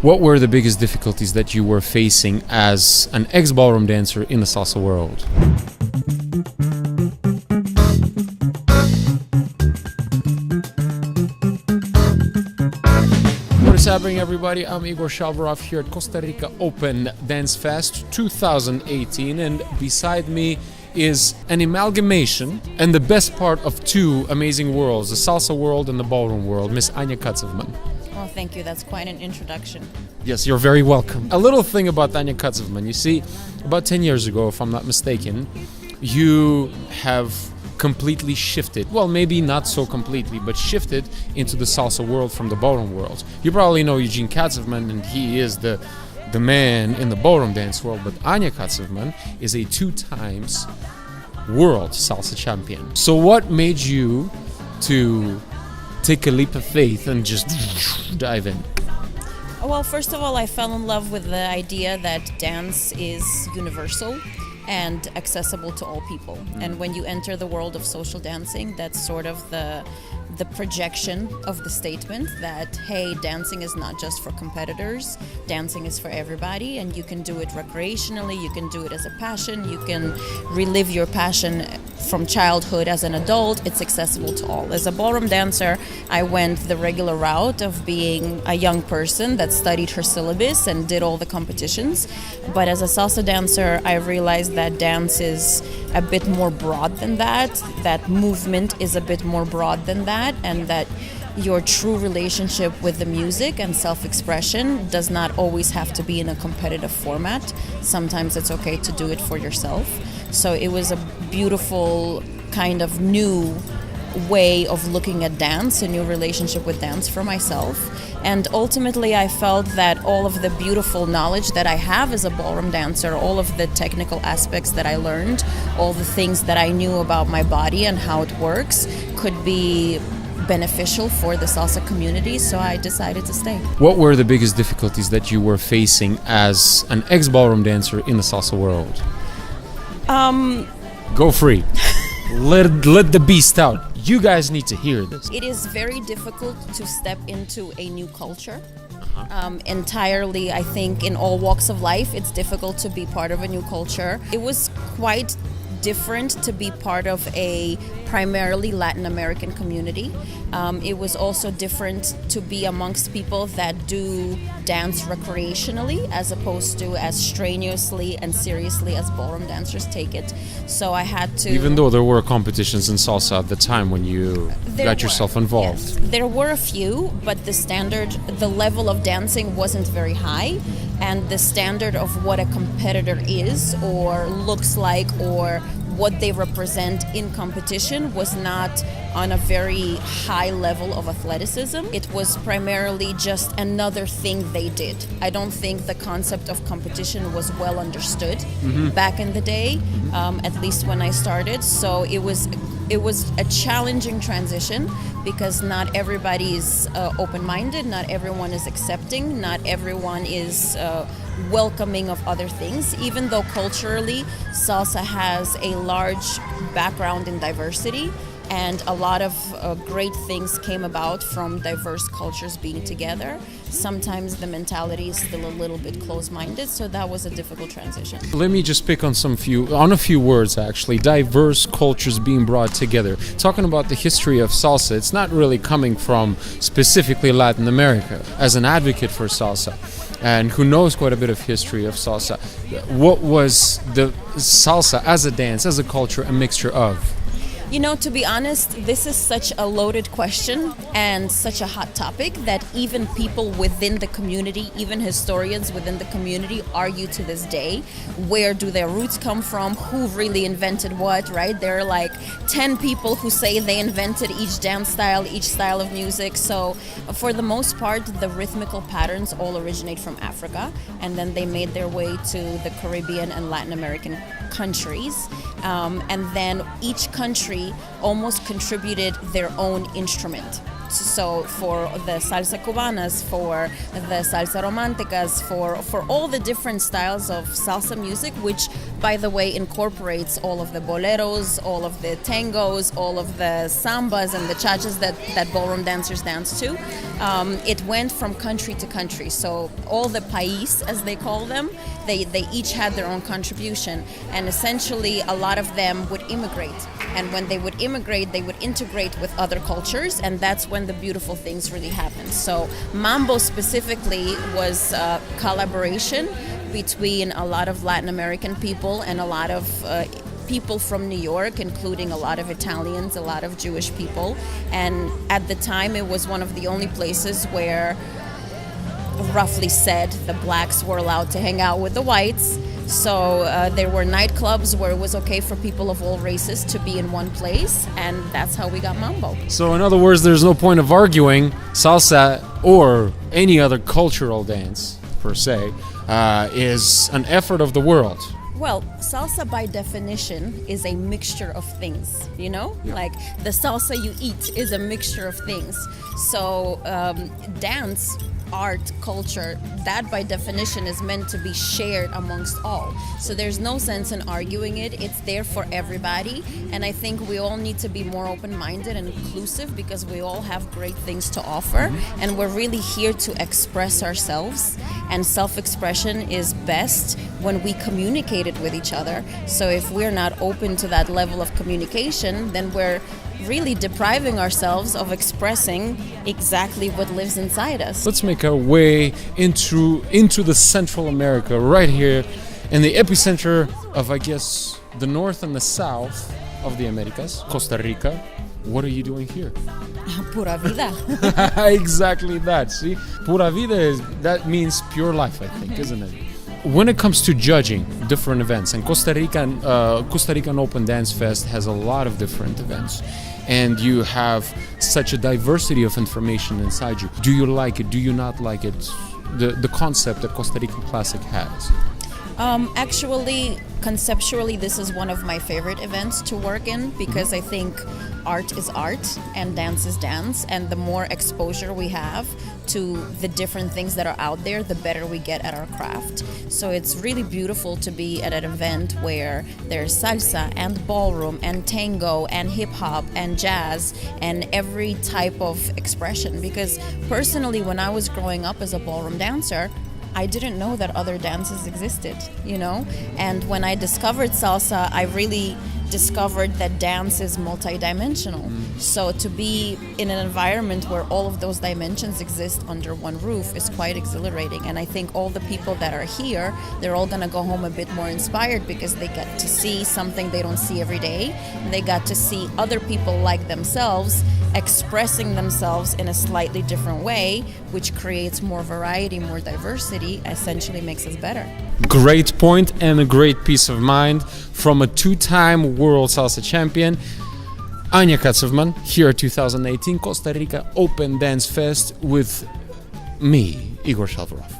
What were the biggest difficulties that you were facing as an ex-ballroom dancer in the salsa world? What is happening, everybody? I'm Igor Shalvarov here at Costa Rica Open Dance Fest 2018, and beside me is an amalgamation and the best part of two amazing worlds, the salsa world and the ballroom world, Miss Anya Katsevman. Oh, thank you. That's quite an introduction. Yes, you're very welcome. A little thing about Anya Katsevman. You see, about 10 years ago, if I'm not mistaken, you have completely shifted, well, maybe not so completely, but shifted into the salsa world from the ballroom world. You probably know Eugene Katsevman, and he is the man in the ballroom dance world, but Anya Katsevman is a 2 times world salsa champion. So what made you to take a leap of faith and just dive in? Well, first of all, I fell in love with the idea that dance is universal and accessible to all people. And when you enter the world of social dancing, that's sort of the projection of the statement that, hey, dancing is not just for competitors, dancing is for everybody, and you can do it recreationally, you can do it as a passion, you can relive your passion from childhood as an adult. It's accessible to all. As a ballroom dancer, I went the regular route of being a young person that studied her syllabus and did all the competitions. But as a salsa dancer, I realized that dance is a bit more broad than that movement is a bit more broad than that, and that your true relationship with the music and self-expression does not always have to be in a competitive format. Sometimes it's okay to do it for yourself. So it was a beautiful kind of new way of looking at dance, a new relationship with dance for myself. And ultimately I felt that all of the beautiful knowledge that I have as a ballroom dancer, all of the technical aspects that I learned, all the things that I knew about my body and how it works could be beneficial for the salsa community, so I decided to stay. What were the biggest difficulties that you were facing as an ex-ballroom dancer in the salsa world? Go free. Let the beast out. You guys need to hear this. It is very difficult to step into a new culture. Entirely, I think, in all walks of life, it's difficult to be part of a new culture. It was quite different to be part of a primarily Latin American community. It was also different to be amongst people that do dance recreationally as opposed to as strenuously and seriously as ballroom dancers take it. So I had to... Even though there were competitions in salsa at the time when you got yourself involved. Yes. There were a few, but the level of dancing wasn't very high, and the standard of what a competitor is or looks like or what they represent in competition was not on a very high level of athleticism. It was primarily just another thing they did. I don't think the concept of competition was well understood back in the day, at least when I started. So it was a challenging transition because not everybody is open-minded, not everyone is accepting, not everyone is welcoming of other things, even though culturally salsa has a large background in diversity, and a lot of great things came about from diverse cultures being together. Sometimes the mentality is still a little bit close-minded, so that was a difficult transition. Let me just pick on a few words actually. Diverse cultures being brought together. Talking about the history of salsa, it's not really coming from specifically Latin America. As an advocate for salsa, and who knows quite a bit of history of salsa, what was the salsa as a dance, as a culture, a mixture of? You know, to be honest, this is such a loaded question and such a hot topic that even people within the community, even historians within the community, argue to this day. Where do their roots come from? Who really invented what, right? There are like 10 people who say they invented each dance style, each style of music. So for the most part, the rhythmical patterns all originate from Africa, and then they made their way to the Caribbean and Latin American countries. And then each country almost contributed their own instrument So for the salsa cubanas, for the salsa romanticas, for all the different styles of salsa music, which, by the way, incorporates all of the boleros, all of the tangos, all of the sambas and the chachas that ballroom dancers dance to. It went from country to country. So all the país, as they call them, they each had their own contribution, and essentially a lot of them would immigrate. And when they would immigrate, they would integrate with other cultures, and that's when the beautiful things really happen. So Mambo specifically was a collaboration between a lot of Latin American people and a lot of people from New York, including a lot of Italians, a lot of Jewish people. And at the time, it was one of the only places where, roughly said, the blacks were allowed to hang out with the whites. So there were nightclubs where it was okay for people of all races to be in one place, and that's how we got Mambo. So in other words, there's no point of arguing salsa or any other cultural dance, per se, is an effort of the world. Well, salsa by definition is a mixture of things, you know? Yeah. Like the salsa you eat is a mixture of things. So dance, art, culture, that by definition is meant to be shared amongst all. So there's no sense in arguing it. It's there for everybody. And I think we all need to be more open-minded and inclusive because we all have great things to offer. And we're really here to express ourselves. And self-expression is best when we communicate it with each other. So if we're not open to that level of communication, then we're really depriving ourselves of expressing exactly what lives inside us. Let's make our way into the Central America, right here in the epicenter of, I guess, the north and the south of the Americas, Costa Rica. What are you doing here? Pura vida. Exactly that. See, pura vida that means pure life, I think, isn't it? When it comes to judging different events, and Costa Rican Open Dance Fest has a lot of different events, and you have such a diversity of information inside you. Do you like it? Do you not like it? The concept that Costa Rican Classic has. Actually, conceptually, this is one of my favorite events to work in because I think art is art and dance is dance, and the more exposure we have to the different things that are out there, the better we get at our craft. So it's really beautiful to be at an event where there's salsa and ballroom and tango and hip hop and jazz and every type of expression, because personally, when I was growing up as a ballroom dancer, I didn't know that other dances existed, you know? And when I discovered salsa, I really discovered that dance is multidimensional. So to be in an environment where all of those dimensions exist under one roof is quite exhilarating. And I think all the people that are here, they're all gonna go home a bit more inspired because they get to see something they don't see every day. And they got to see other people like themselves expressing themselves in a slightly different way, which creates more variety, more diversity, essentially makes us better. Great point and a great peace of mind from a two-time world salsa champion, Anya Katsevman, here at 2018 Costa Rica Open Dance Fest with me, Igor Shalvarov.